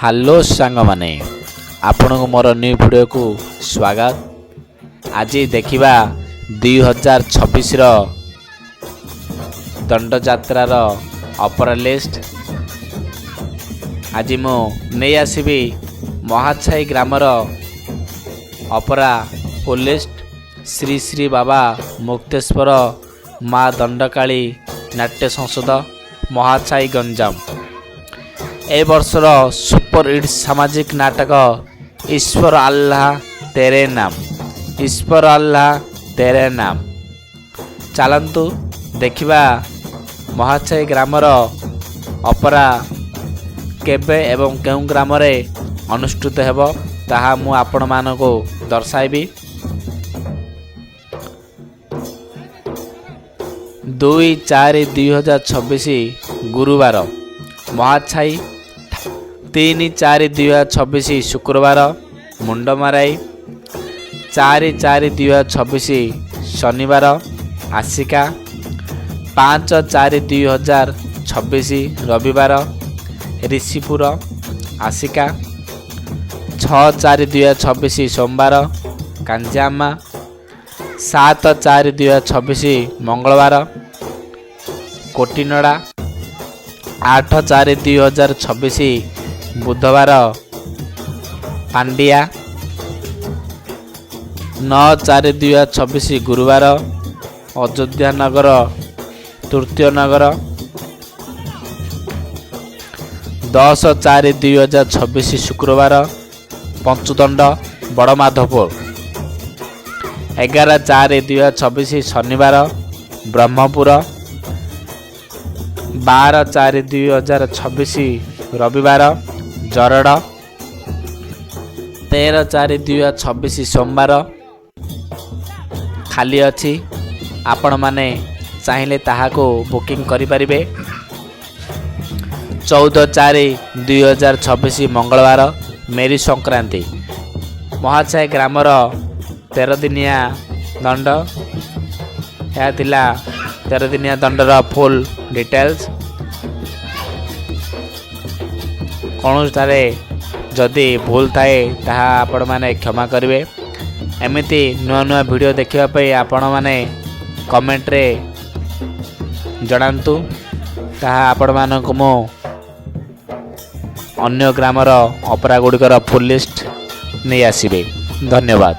Hello ସାଙ୍ଗମାନେ, ଆପଣଙ୍କୁ ମୋର ନ୍ୟୁ ଭିଡ଼ିଓକୁ ସ୍ୱାଗତ। ଆଜି ଦେଖିବା 2026ର ଦଣ୍ଡଯାତ୍ରାର ଅପେରା ଲିଷ୍ଟ। ଆଜି ମୁଁ ନେଇ ଆସିବି ମହାଛାଇ ଗ୍ରାମର ଅପେରା ଫୁଲ୍ ଲିଷ୍ଟ। ଶ୍ରୀ ଶ୍ରୀ ବାବା ମୁକ୍ତେଶ୍ୱର ମା ଦଣ୍ଡକାଳୀ ନାଟ୍ୟ ସଂସଦ, ମହାଛାଇ, ଗଞ୍ଜାମ। ଏ ବର୍ଷର ସୁପର ହିଟ୍ ସାମାଜିକ ନାଟକ ଈଶ୍ୱର ଆଲ୍ଲାହ ତେରେ ନାମ। ଈଶ୍ୱର ଆଲ୍ଲାହ ତେରେ ନାମ। ଚାଲନ୍ତୁ ଦେଖିବା ମହାଛାଇ ଗ୍ରାମର ଅପେରା କେବେ ଏବଂ କେଉଁ ଗ୍ରାମରେ ଅନୁଷ୍ଠିତ ହେବ ତାହା ମୁଁ ଆପଣମାନଙ୍କୁ ଦର୍ଶାଇବି। 2/4/2026 ଗୁରୁବାର ମହାଛାଇ, 3/4/2026 ଶୁକ୍ରବାର ମୁଣ୍ଡମାରାଇ, 4/4/2026 ଶନିବାର ଆସିକା, 5/4/2026 ରବିବାର ରିଷିପୁର ଆସିକା, 6/4/2026 ସୋମବାର କାଞ୍ଜାମା, 7/4/2026 ମଙ୍ଗଳବାର କୋଟିନଡ଼ା, 8/4/2026 ବୁଧବାର ପାଣ୍ଡିଆ, 9/4/2026 ଗୁରୁବାର ଅଯୋଧ୍ୟା ନଗର ତୃତୀୟ ନଗର, 10/4/2026 ଶୁକ୍ରବାର ପଞ୍ଚୁଦଣ୍ଡ ବଡ଼ମାଧପୁର, 11/4/2026 ଶନିବାର ବ୍ରହ୍ମପୁର, 12/4/2026 ରବିବାର ଜରଡ଼, 13/4/2026 ସୋମବାର ଖାଲି ଅଛି। ଆପଣମାନେ ଚାହିଁଲେ ତାହାକୁ ବୁକିଂ କରିପାରିବେ। 14/4/2026 ମଙ୍ଗଳବାର ମେରୀ ସଂକ୍ରାନ୍ତି। ମହାଛାଇ ଗ୍ରାମର 13 ଦିନିଆ ଦଣ୍ଡ। ଏହା ଥିଲା 13 ଦିନିଆ ଦଣ୍ଡର ଫୁଲ୍ ଡିଟେଲ୍ସ। କୌଣସିଠାରେ ଯଦି ଭୁଲ ଥାଏ ତାହା ଆପଣମାନେ କ୍ଷମା କରିବେ। ଏମିତି ନୂଆ ନୂଆ ଭିଡ଼ିଓ ଦେଖିବା ପାଇଁ ଆପଣମାନେ କମେଣ୍ଟରେ ଜଣାନ୍ତୁ। ତାହା ଆପଣମାନଙ୍କୁ ମୁଁ ଅନ୍ୟ ଗ୍ରାମର ଅପେରା ଗୁଡ଼ିକର ଫୁଲ୍ ଲିଷ୍ଟ ନେଇ ଆସିବେ। ଧନ୍ୟବାଦ।